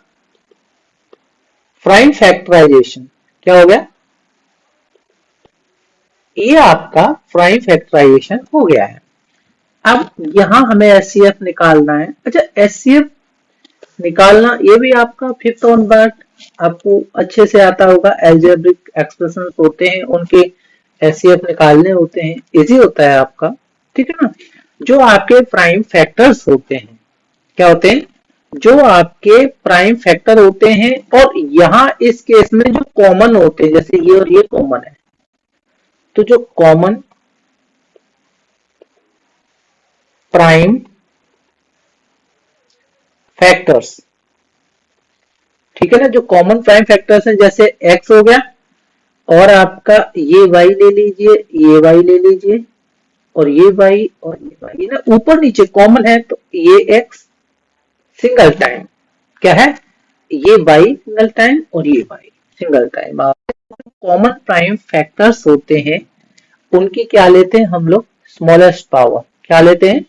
प्राइम फैक्टराइजेशन, क्या हो गया, ये आपका प्राइम फैक्टराइजेशन हो गया है। अब यहां हमें एचसीएफ निकालना है। अच्छा, एचसीएफ निकालना ये भी आपका फिफ्थ ऑन बार्ट आपको अच्छे से आता होगा, एल्जेब्रिक एक्सप्रेशन होते हैं उनके एचसीएफ निकालने होते हैं, इजी होता है आपका। ठीक है ना, जो आपके प्राइम फैक्टर्स होते हैं, क्या होते हैं, जो आपके प्राइम फैक्टर होते हैं, और यहाँ इस केस में जो कॉमन होते हैं, जैसे ये और ये कॉमन है, तो जो कॉमन प्राइम फैक्टर्स, ठीक है ना, जो कॉमन प्राइम फैक्टर्स हैं, जैसे x हो गया, और आपका ये y ले लीजिए, ये y ले लीजिए, और ये y और ये y, ये ना ऊपर नीचे कॉमन है, तो ये x सिंगल टाइम, क्या है, ये y सिंगल टाइम और ये y single time. Common prime factors होते हैं, उनकी क्या लेते हैं हम लोग, स्मॉलेस्ट पावर, क्या लेते हैं,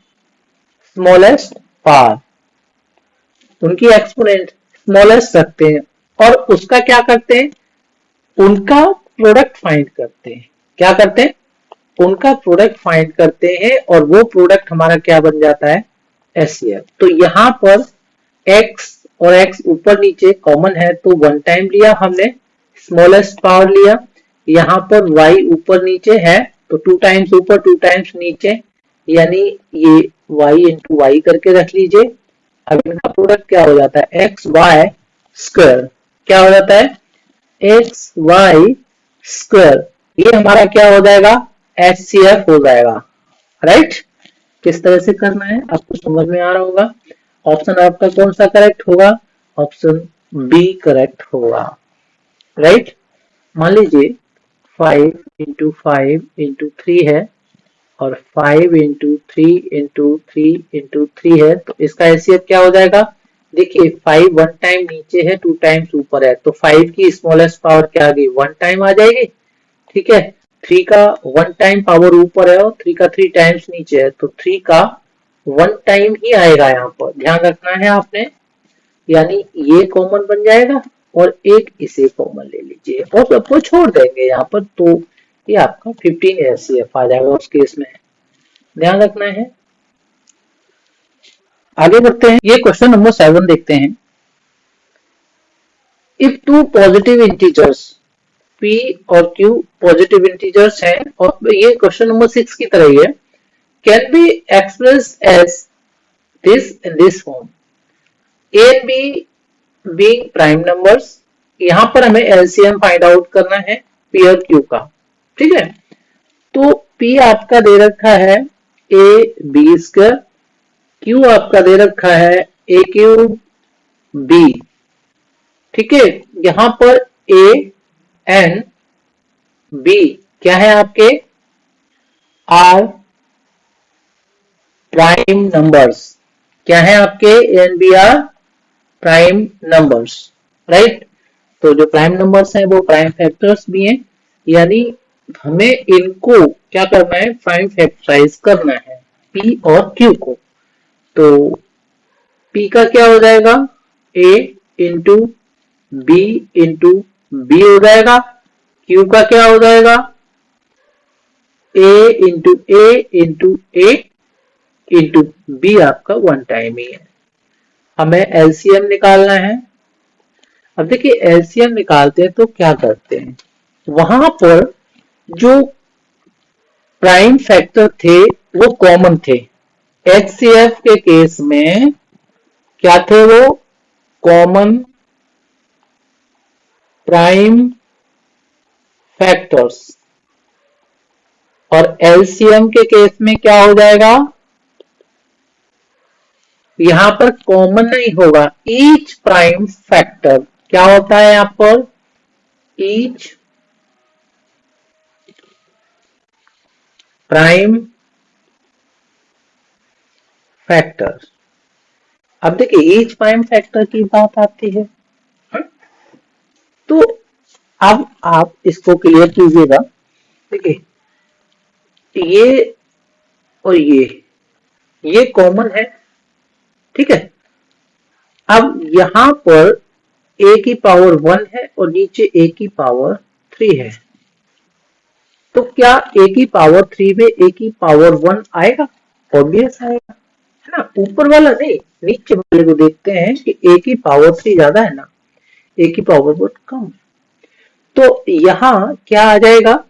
स्मॉलेस्ट पावर, उनकी एक्सपोनेंट स्मॉलेस्ट रखते हैं, और उसका क्या करते हैं, उनका प्रोडक्ट फाइंड करते हैं, क्या करते हैं, उनका प्रोडक्ट फाइंड करते हैं, और वो प्रोडक्ट हमारा क्या बन जाता है, एचसीएफ। तो यहाँ पर x और x ऊपर नीचे कॉमन है तो 1 टाइम लिया हमने, स्मॉलेस्ट पावर लिया, यहाँ पर y ऊपर नीचे है तो 2 टाइम्स ऊपर 2 टाइम्स नीचे, यानी ये y इंटू वाई करके रख लीजिए। अब इनका प्रोडक्ट क्या हो जाता है, एक्स वाई स्क्वायर, क्या हो जाता है, एक्स वाई स्क्वायर, ये हमारा क्या हो जाएगा, एचसीएफ हो जाएगा, राइट। किस तरह से करना है आपको समझ में आ रहा होगा। ऑप्शन आपका कौन सा करेक्ट होगा, ऑप्शन बी करेक्ट होगा, राइट। मान लीजिए 5 इंटू 5 इंटू 3 है, और 5 इंटू 3 इंटू 3 इंटू 3 है, तो इसका एचसीएफ क्या हो जाएगा, देखिए 5 1 टाइम नीचे है 2 टाइम्स ऊपर है, तो 5 की स्मॉलेस्ट पावर क्या आ गई, 1 टाइम आ जाएगी। ठीक है, 3 का 1 टाइम पावर ऊपर है और 3 का 3 टाइम्स नीचे है, तो 3 का 1 टाइम ही आएगा, यहाँ पर ध्यान रखना है आपने, यानी ये कॉमन बन जाएगा, और एक इसे कॉमन ले लीजिए और सबको छोड़ देंगे यहाँ पर, तो ये आपका 15 एचसीएफ आ जाएगा उस केस में, ध्यान रखना है। आगे बढ़ते हैं, ये क्वेश्चन नंबर 7 देखते हैं। If two positive integers p और q पॉजिटिव इंटीजर्स हैं, और ये क्वेश्चन नंबर 6 की तरह ही है, can be express as this in this form, a and b being prime numbers, यहां पर हमें एलसीएम फाइंड आउट करना है p और q का। ठीक है, तो p आपका दे रखा है a b स्क्वायर, q आपका दे रखा है a क्यूब b। ठीक है, यहां पर a एंड b क्या है आपके, आर प्राइम नंबर्स, क्या है आपके, a and b are prime numbers, right. तो जो प्राइम नंबर्स हैं वो प्राइम फैक्टर्स भी हैं, यानी हमें इनको क्या करना है, प्राइम फैक्टराइज करना है p और q को। तो p का क्या हो जाएगा, a into b into b हो जाएगा, q का क्या हो जाएगा, a into a into a into b आपका वन टाइम ही है। हमें एलसीएम निकालना है। अब देखिए एलसीएम निकालते हैं तो क्या करते हैं, वहां पर जो प्राइम फैक्टर थे वो कॉमन थे। एचसीएफ के केस में क्या थे, वो कॉमन प्राइम फैक्टर्स। और एलसीएम के केस में क्या हो जाएगा, यहां पर कॉमन नहीं होगा, ईच प्राइम फैक्टर क्या होता है, यहां पर ईच प्राइम फैक्टर। अब देखिए ईच प्राइम फैक्टर की बात आती है, तो अब आप इसको क्लियर कीजिएगा। देखिए ये और ये कॉमन है, ठीक है। अब यहां पर a की पावर 1 है और नीचे a की पावर 3 है, तो क्या a की पावर 3 में a की पावर 1 आएगा, ऑब्वियस आएगा, है ना। ऊपर वाला नहीं, नीचे वाले को देखते हैं कि a की पावर 3 ज्यादा है ना, a की पावर बहुत कम। तो यहां क्या आ जाएगा,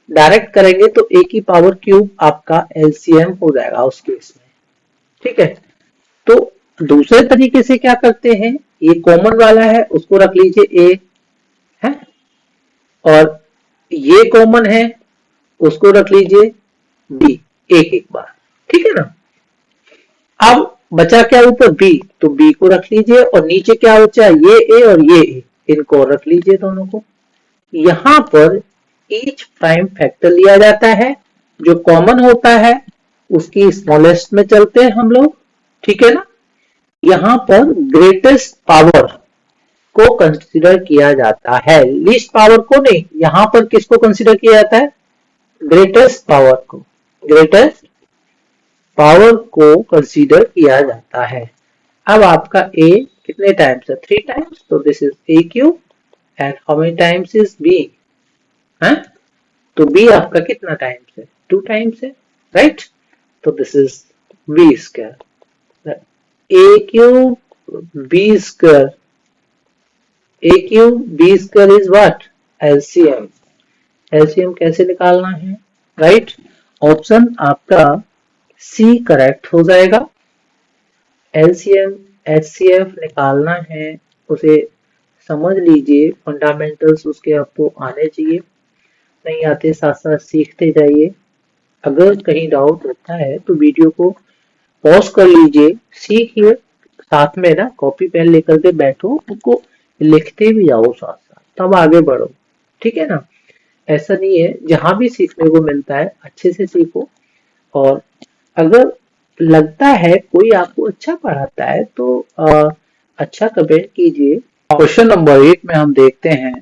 डायरेक्ट करेंगे तो a की पावर क्यूब आपका एलसीएम हो जाएगा उस केस में, ठीक है। तो दूसरे तरीके से क्या करते हैं, ये कॉमन वाला है उसको रख लीजिए a है, और ये कॉमन है उसको रख लीजिए b, एक एक बार, ठीक है ना। अब बचा क्या ऊपर b, तो b को रख लीजिए, और नीचे क्या बचा, ये a और ये a, इनको रख लीजिए दोनों को। यहां पर ईच प्राइम फैक्टर लिया जाता है, जो कॉमन होता है उसकी स्मॉलेस्ट में चलते हैं हम लोग, ठीक है ना। यहां पर ग्रेटेस्ट पावर को कंसीडर किया जाता है, लीस्ट पावर को नहीं। यहां पर किसको कंसीडर किया जाता है, ग्रेटेस्ट पावर को, ग्रेटेस्ट पावर को कंसीडर किया जाता है। अब आपका a कितने टाइम्स है, 3 टाइम्स, तो this is a cube and how many times is b है, तो b आपका कितना टाइम्स है, 2 टाइम्स है, राइट। तो this is b square, a cube b square, a cube b square is what, LCM. LCM कैसे निकालना है, राइट। ऑप्शन आपका सी करेक्ट हो जाएगा। एलसीएम एचसीएफ निकालना है, उसे समझ लीजिए, फंडामेंटल्स उसके आपको आने चाहिए, नहीं आते साथ साथ सीखते जाइए। अगर कहीं डाउट होता है तो वीडियो को पॉज कर लीजिए, सीखिए, साथ में ना कॉपी पेन लेकर के बैठो, उसको लिखते भी जाओ साथ साथ, तब आगे बढ़ो, ठीक है ना। ऐसा नहीं है, जहां भी सीखने को मिलता है अच्छे से सीखो, और अगर लगता है कोई आपको अच्छा पढ़ाता है तो अच्छा कमेंट कीजिए। क्वेश्चन नंबर 8 में हम देखते हैं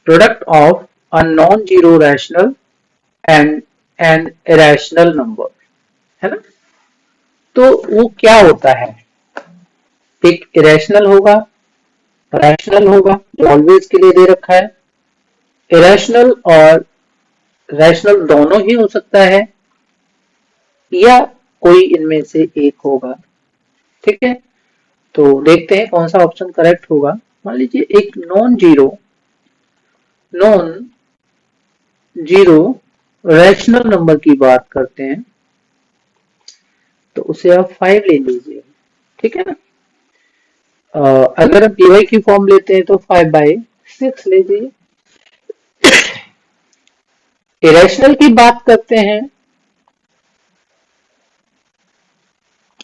product of a non zero rational and an irrational number, है ना। तो वो क्या होता है, एक इरेशनल होगा, रैशनल होगा जो ऑलवेज के लिए दे रखा है, इरेशनल और रैशनल दोनों ही हो सकता है, या कोई इनमें से एक होगा, ठीक है। तो देखते हैं कौन सा ऑप्शन करेक्ट होगा। मान लीजिए एक नॉन जीरो रैशनल नंबर की बात करते हैं, तो उसे आप 5 ले लीजिए, ठीक है ना। अगर आप dy की फॉर्म लेते हैं तो 5/6 लीजिए। इरेशनल की बात करते हैं,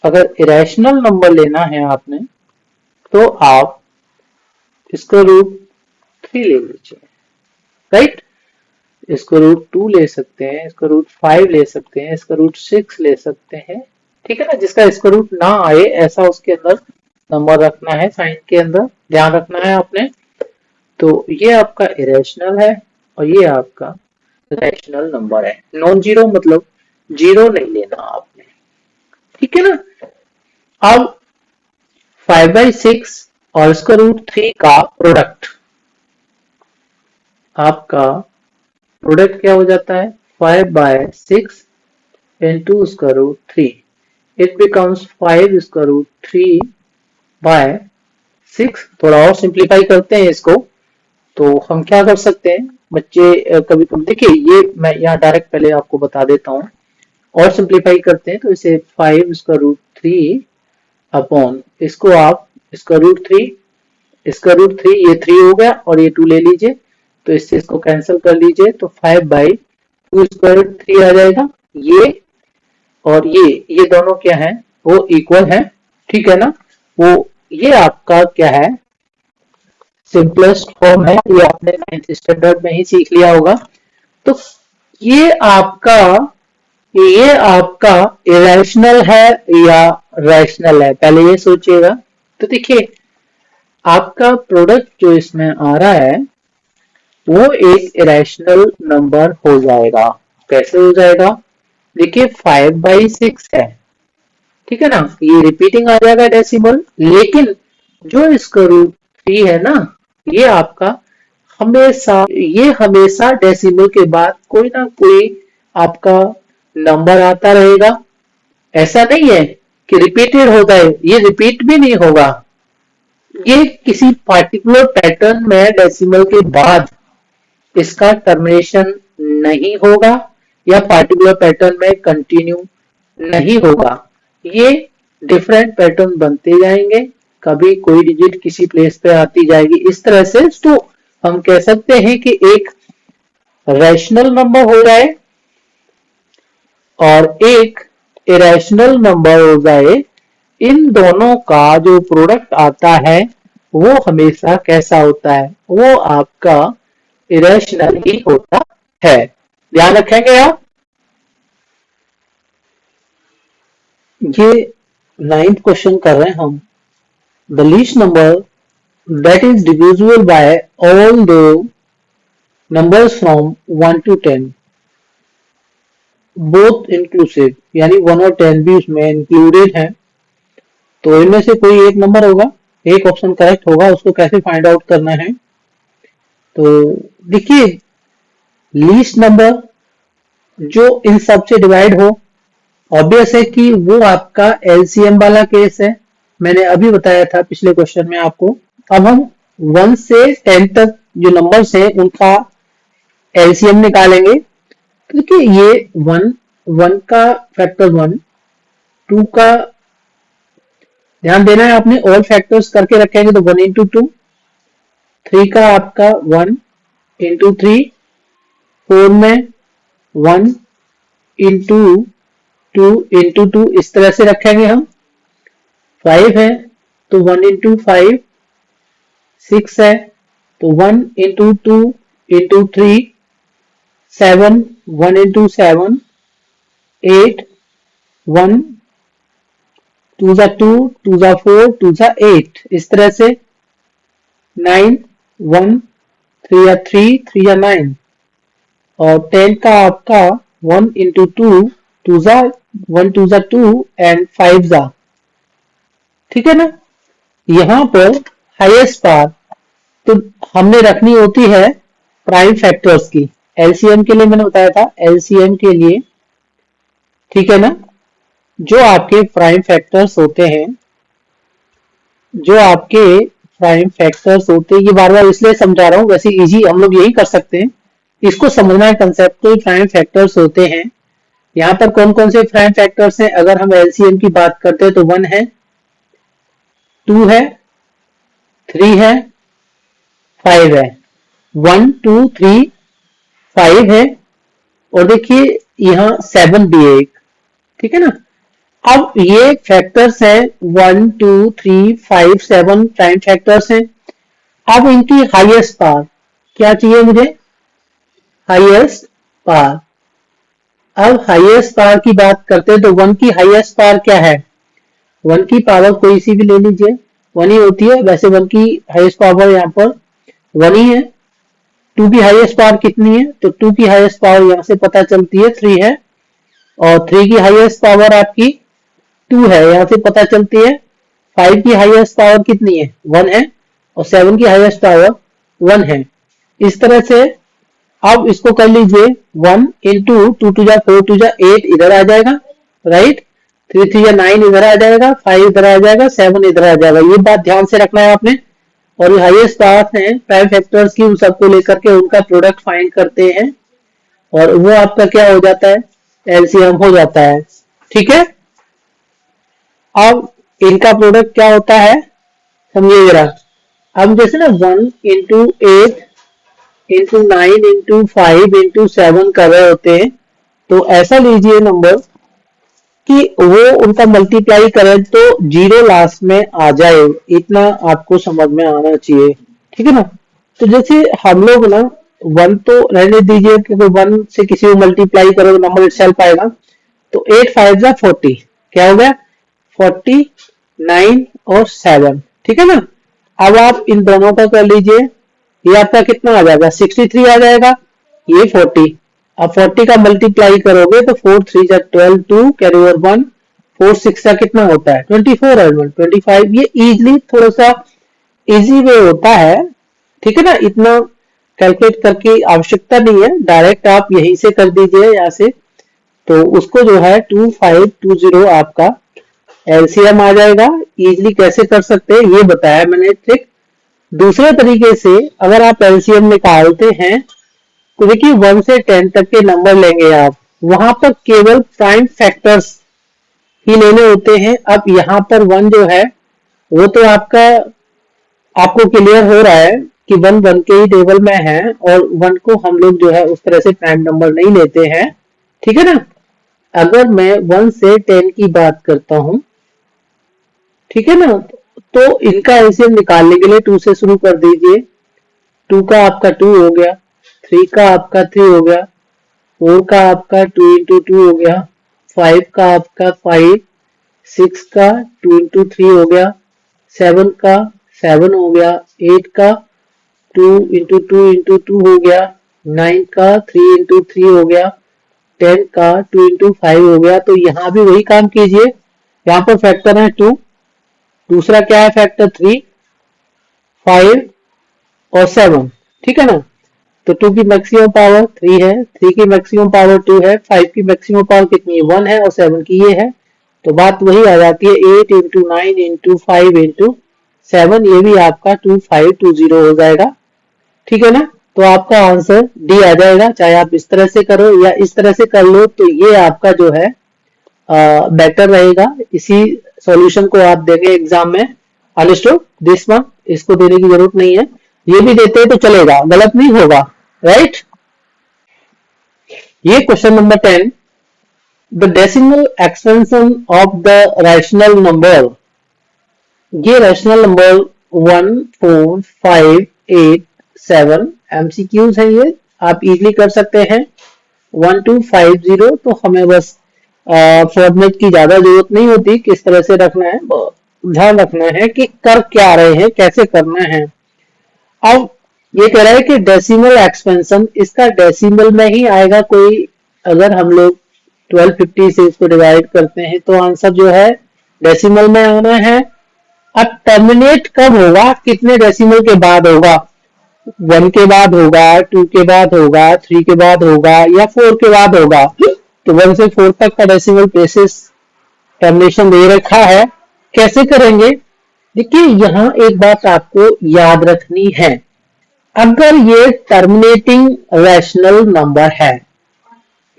अगर इरेशनल नंबर लेना है आपने तो आप इसको √3 ले लीजिए, राइट। इसको √2 ले सकते हैं, इसको √5 ले सकते हैं, इसका √6 ले सकते हैं, ठीक है ना। जिसका इसको रूट ना आए ऐसा उसके अंदर नंबर रखना है, साइन के अंदर ध्यान रखना है आपने। तो ये आपका इरेशनल है और ये आपका रैशनल नंबर है। नॉन जीरो मतलब जीरो नहीं लेना आपने, ठीक है ना। अब 5/6 और इसका √3 का प्रोडक्ट, आपका प्रोडक्ट क्या हो जाता है 5/6 into इसका √3, इट बिकम्स 5 इसका √3/6। थोड़ा और सिंप्लीफाई करते हैं इसको, तो हम क्या कर सकते हैं बच्चे, कभी कभी देखिए, ये मैं यहाँ डायरेक्ट पहले आपको बता देता हूँ। और सिंप्लीफाई करते हैं तो इसे 5 इसका √3 अपॉन इसको आप इसका √3, इसका √3, ये 3 हो गया और ये 2 ले लीजिए, तो इससे इसको कैंसिल कर लीजिए, तो 5/2 इसका √3 आ जाएगा। ये और ये दोनों क्या है वो इक्वल है, ठीक है ना। वो ये आपका क्या है सिंपलेस्ट फॉर्म है, ये आपने 9th स्टैंडर्ड में ही सीख लिया होगा। तो ये आपका इरेशनल है या रैशनल है, पहले ये सोचिएगा। तो देखिए आपका प्रोडक्ट जो इसमें आ रहा है वो एक इरेशनल नंबर हो जाएगा। कैसे हो जाएगा, देखिए 5/6 है, ठीक है ना, ये रिपीटिंग आ जाएगा डेसिमल, लेकिन जो इसका √3 है ना, ये आपका हमेशा डेसिमल के बाद कोई ना कोई आपका नंबर आता रहेगा। ऐसा नहीं है कि रिपीटेड होता है, ये रिपीट भी नहीं होगा, ये किसी पार्टिकुलर पैटर्न में डेसिमल के बाद इसका टर्मिनेशन नहीं होगा या पार्टिकुलर पैटर्न में कंटिन्यू नहीं होगा। ये डिफरेंट पैटर्न बनते जाएंगे, कभी कोई डिजिट किसी प्लेस पे आती जाएगी, इस तरह से। तो हम कह सकते हैं कि एक रैशनल नंबर हो जाए और एक इरेशनल नंबर हो जाए, इन दोनों का जो प्रोडक्ट आता है वो हमेशा कैसा होता है, वो आपका इरेशनल ही होता है। ध्यान रखेंगे आप। ये 9th क्वेश्चन कर रहे हैं हम। The least number that is divisible by all the numbers from 1 to 10 both inclusive, यानी 1 और 10 भी उसमें इंक्लूडेड है। तो इनमें से कोई एक नंबर होगा, एक ऑप्शन करेक्ट होगा, उसको कैसे फाइंड आउट करना है। तो देखिए लीस्ट नंबर जो इन सब से डिवाइड हो, ऑब्वियस है कि वो आपका एलसीएम वाला केस है, मैंने अभी बताया था पिछले क्वेश्चन में आपको। अब हम 1 से 10 तक जो नंबर्स हैं उनका एलसीएम निकालेंगे। तो देखिए ये 1 का फैक्टर 1, 2 का ध्यान देना है आपने, ऑल फैक्टर्स करके रखेंगे तो 1 into 2, 3 का आपका 1 into 3, 4 में 1 into 2 into 2, इस तरह से रखेंगे हम। 5 है तो 1 into 5, 6 है तो 1 into 2 into 3, 7 1 into 7, 8 1 2 जा 2, 2 जा 4, 2 जा 8, इस तरह से 9 1 3 या 3, 3 या 9, और 10 का आपका 1 into 2, 2 जा 1 2 जा 2 एंड 5 जा, ठीक है ना। यहां पर हाईएस्ट पावर तो हमने रखनी होती है प्राइम फैक्टर्स की। एलसीएम के लिए मैंने बताया था, एलसीएम के लिए, ठीक है ना, जो आपके प्राइम फैक्टर्स होते हैं, जो आपके प्राइम फैक्टर्स होते हैं, ये बार बार इसलिए समझा रहा हूं, वैसे इजी हम लोग यही कर सकते हैं, इसको समझना है कंसेप्ट। तो प्राइम फैक्टर्स होते हैं, यहाँ पर कौन कौन से प्राइम फैक्टर्स हैं, अगर हम एलसीएम की बात करते हैं तो 1 है, 2 है, 3 है, 5 है, 1 2 3 5 है, और देखिए यहाँ 7 भी है एक, ठीक है ना। अब ये फैक्टर्स हैं 1 2 3 5 7 प्राइम फैक्टर्स हैं। अब इनकी हाईएस्ट पावर क्या चाहिए मुझे, हाईएस्ट पावर। अब हाईएस्ट पावर की बात करते हैं तो 1 की हाईएस्ट पावर क्या है, 1 की पावर कोई सी भी ले लीजिए 1 ही होती है। वैसे 1 की हाईएस्ट पावर यहाँ पर 1 ही है। 2 की हाईएस्ट पावर कितनी है? तो 2 की हाईएस्ट पावर यहां से पता चलती है 3 है, और 3 की हाईएस्ट पावर आपकी 2 है, यहां से पता चलती है। 5 की हाईएस्ट पावर कितनी है? 1 है, और 7 की हाईएस्ट पावर 1 है। इस तरह से अब इसको कर लीजिए 1 इंटू 2 टू जा 4 टू जा 8 इधर आ जाएगा, राइट। 3 3 जा 9 इधर आ जाएगा, 5 इधर आ जाएगा, 7 इधर आ जाएगा। ये बात ध्यान से रखना है आपने। और ये हाईएस्ट पावर है प्राइम फैक्टर्स की, उन सबको लेकर के उनका प्रोडक्ट फाइंड करते हैं, और वो आपका क्या हो जाता है? एलसीएम हो जाता है। ठीक है। अब इनका प्रोडक्ट क्या होता है समझिए जरा। अब जैसे ना 1 इंटू 8 इंटू 9 इंटू 5 इंटू 7 कर रहे होते हैं, तो ऐसा लीजिए नंबर कि वो उनका मल्टीप्लाई करें तो जीरो लास्ट में आ जाए, इतना आपको समझ में आना चाहिए। ठीक है ना। तो जैसे हम लोग ना 1 तो रहने दीजिए, क्योंकि 1 से किसी को मल्टीप्लाई करो तो नंबर इटसेल्फ आएगा। तो 8 5 जा 40, क्या हो गया? 40, 9 और 7। ठीक है ना। अब आप इन दोनों का कर लीजिए, ये आपका कितना आ जाएगा? 63 आ जाएगा, ये 40। अब 40 का मल्टीप्लाई करोगे तो 4 3 जा 12, 2 कैरी ओवर 1, 4 6 का कितना होता है? 24 और 1 25। ये इजीली थोड़ा सा इजी वे होता है। ठीक है ना। इतना कैलकुलेट करके आवश्यकता नहीं है, डायरेक्ट आप यहीं से कर दीजिए यहाँ से। तो उसको जो है 2520 आपका एलसीएम आ जाएगा। इजीली कैसे कर सकते हैं ये बताया मैंने ट्रिक। दूसरे तरीके से अगर आप एलसीएम निकालते हैं तो देखिए 1 से 10 तक के नंबर लेंगे आप, वहां पर केवल प्राइम फैक्टर्स ही लेने होते हैं। अब यहाँ पर 1 जो है वो तो आपको क्लियर हो रहा है कि 1 के ही टेबल में है, और 1 को हम लोग जो है उस तरह से प्राइम नंबर नहीं लेते हैं। ठीक है ना। अगर मैं 1 से 10 की बात करता हूं, ठीक है ना, तो इनका एलसीएम निकालने के लिए 2 से शुरू कर दीजिए। 2 का आपका 2 हो गया, 3 का आपका 3 हो गया, 4 का आपका 2 इंटू 2 हो गया, 5 का आपका 5, 6 का 2 इंटू 3 हो गया, 7 का 7 हो गया, 8 का 2 इंटू 2 इंटू 2 हो गया, 9 का 3 इंटू 3 हो गया, 10 का 2 इंटू 5 हो गया। तो यहाँ भी वही काम कीजिए। यहाँ पर फैक्टर है 2, दूसरा क्या है फैक्टर 3, 5 और 7। ठीक है ना। तो 2 की मैक्सिमम पावर 3 है, 3 की मैक्सिमम पावर 2 है, 5 की मैक्सिमम पावर कितनी है? 1 है, और 7 की ये है। तो बात वही आ जाती है 8 इंटू 9 इंटू 5 इंटू 7, ये भी आपका 2520 हो जाएगा। ठीक है ना। तो आपका आंसर डी आ जाएगा, चाहे आप इस तरह से करो या इस तरह से कर लो, तो ये आपका जो है बेटर रहेगा। इसी सॉल्यूशन को आप देंगे एग्जाम में। अंडरस्टूड दिस वन, इसको देने की जरूरत नहीं है। ये भी देते तो चलेगा, गलत नहीं होगा, राइट। ये question number 10, the decimal expansion of the rational number. ये रैशनल नंबर 1 4 5 8 7 एमसीक्यूज है, ये आप इजीली कर सकते हैं। 1250, तो हमें बस फॉर्मेट की ज्यादा जरूरत नहीं होती, किस तरह से रखना है ध्यान रखना है कि कर क्या रहे हैं, कैसे करना है। अब ये कह रहा है कि डेसिमल एक्सपेंशन, इसका डेसिमल में ही आएगा कोई। अगर हम लोग 1250 से इसको डिवाइड करते हैं तो आंसर जो है डेसिमल में आना है। अब टर्मिनेट कब होगा, कितने डेसिमल के बाद होगा? 1 के बाद होगा, 2 के बाद होगा, 3 के बाद होगा, या 4 के बाद होगा? तो 1 से 4 तक का डेसिमल प्लेसेस टर्मिनेशन दे रखा है। कैसे करेंगे? देखिए यहां एक बात आपको याद रखनी है। अगर ये टर्मिनेटिंग रैशनल नंबर है,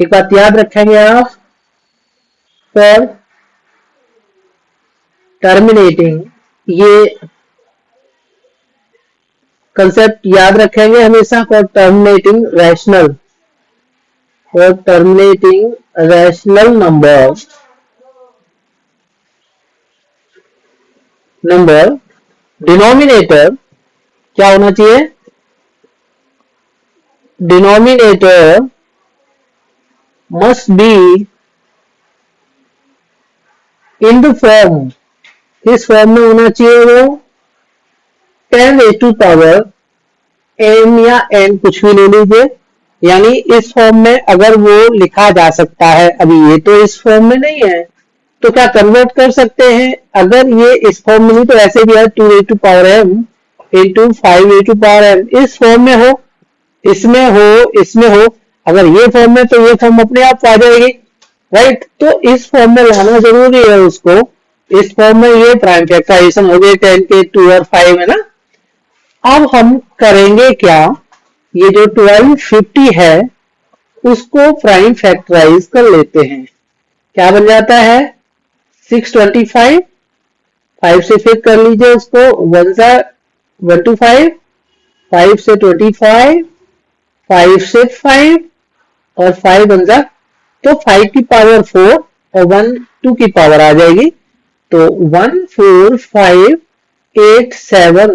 एक बात याद रखेंगे आप, फॉर टर्मिनेटिंग, ये कंसेप्ट याद रखेंगे हमेशा, for terminating rational, for terminating rational number denominator क्या होना चाहिए? Denominator must be in the form, किस फॉर्म में होना चाहिए वो? 10 raised to power m या n कुछ भी ले लीजिए, यानी इस फॉर्म में अगर वो लिखा जा सकता है, अभी ये तो इस फॉर्म में नहीं है, तो क्या कन्वर्ट कर सकते हैं? अगर ये इस फॉर्म में नहीं तो ऐसे भी है 2 raised to power m into 5 raised to power m, इस फॉर्म में हो, इसमें हो, अगर ये फॉर्म में तो ये फॉर्म अपने आप आ जाएगी, राइट? तो इस फॉर्म में लाना जरूरी है उसको। इस फॉर्म में ये प्राइम फैक्टराइजेशन हो गए 10 के 2 और 5 है ना। अब हम करेंगे क्या, ये जो 1250 है उसको प्राइम फैक्टराइज कर लेते हैं। क्या बन जाता है 625, 5 से फिर कर लीजिए उसको, 1 सा 125, 5 से 25, 5 से 5 और 5 बन जा, तो 5 की पावर 4 और 1 2 की पावर आ जाएगी, तो 1 4 5 8 7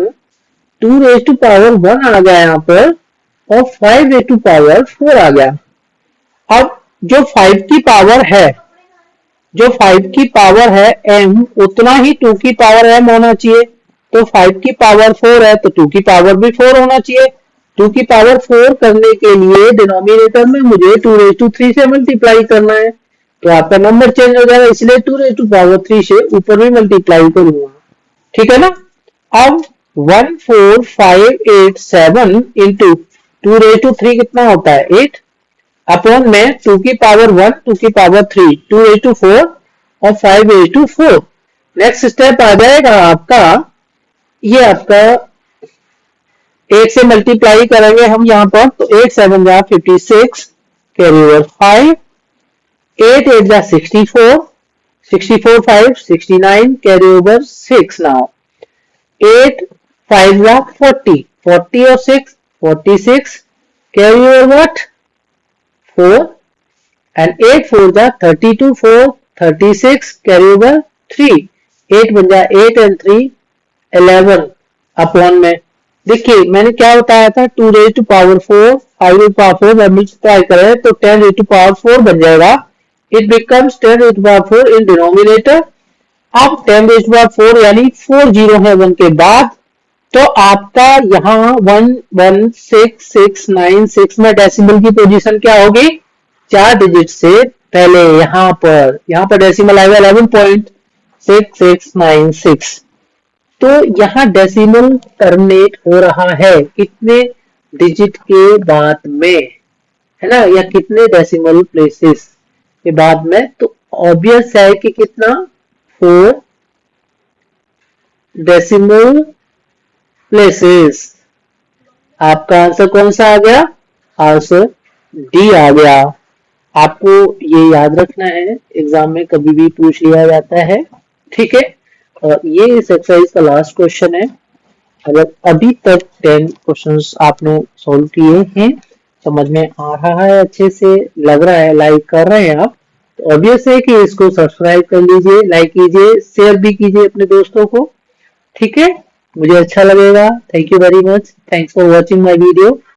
2 रेज टू पावर 1 आ गया यहाँ पर और 5 रेज टू पावर 4 आ गया। अब जो 5 की पावर है m, उतना ही 2 की पावर m होना चाहिए, तो 5 की पावर 4 है तो 2 की पावर भी 4 होना चाहिए। 2 की पावर 4 करने के लिए डिनोमिनेटर में मुझे 2 रेज टू 3 से मल्टीप्लाई करना है, तो आपका नंबर चेंज हो जाएगा, इसलिए 2 रेज टू पावर 3 से ऊपर भी मल्टीप्लाई करूंगा, ठीक है ना। अब 1 4 5 8 7 इंटू 2 रेज टू 3 कितना होता है 8 अपॉन में 2 की पावर 1 2 की पावर 3 2 रेज टू 4 और 5 रेज टू 4। नेक्स्ट स्टेप आ जाएगा आपका, ये आपका 8 से मल्टीप्लाई करेंगे हम यहाँ पर, तो 8 7 जा 56 कैरी ओवर 5, 8 8 जा 64, 64 5 69 कैरी ओवर 6। नाउ 8 5 जा 40, 40 और 6 46 कैरी ओवर व्हाट 4, and 8 4 जा 32 4 36 कैरी ओवर 3, 8 बन जा 8 and 3 11 अपॉन में, देखिए मैंने क्या बताया था 2 raise to power 4 5 raise to power 4 multiply करें तो 10 रेज टू पावर 4 बन जाएगा, it becomes 10 raise to power 4 in denominator. अब 10 रेज टू पावर 4 यानी 4 जीरो है 1 के बाद, तो आपका यहाँ 116 में डेसिमल की पोजीशन क्या होगी 4 डिजिट से पहले, यहाँ पर डेसिमल आएगा 11.6696, तो यहाँ डेसिमल टर्मिनेट हो रहा है कितने डिजिट के बाद में, है ना, या कितने डेसिमल प्लेसेस के बाद में, तो ऑब्वियस है कि कितना 4 डेसिमल प्लेसेस। आपका आंसर कौन सा आ गया, आंसर डी आ गया। आपको ये याद रखना है, एग्जाम में कभी भी पूछ लिया जाता है, ठीक है। ये इस एक्सरसाइज का लास्ट क्वेश्चन है। अगर अभी तक 10 क्वेश्चंस आपने सॉल्व किए हैं, समझ में आ रहा है, अच्छे से लग रहा है, लाइक कर रहे हैं आप, तो ऑब्वियस है कि इसको सब्सक्राइब कर लीजिए, लाइक कीजिए, शेयर भी कीजिए अपने दोस्तों को, ठीक है, मुझे अच्छा लगेगा। Thank you very much, thanks for watching my video.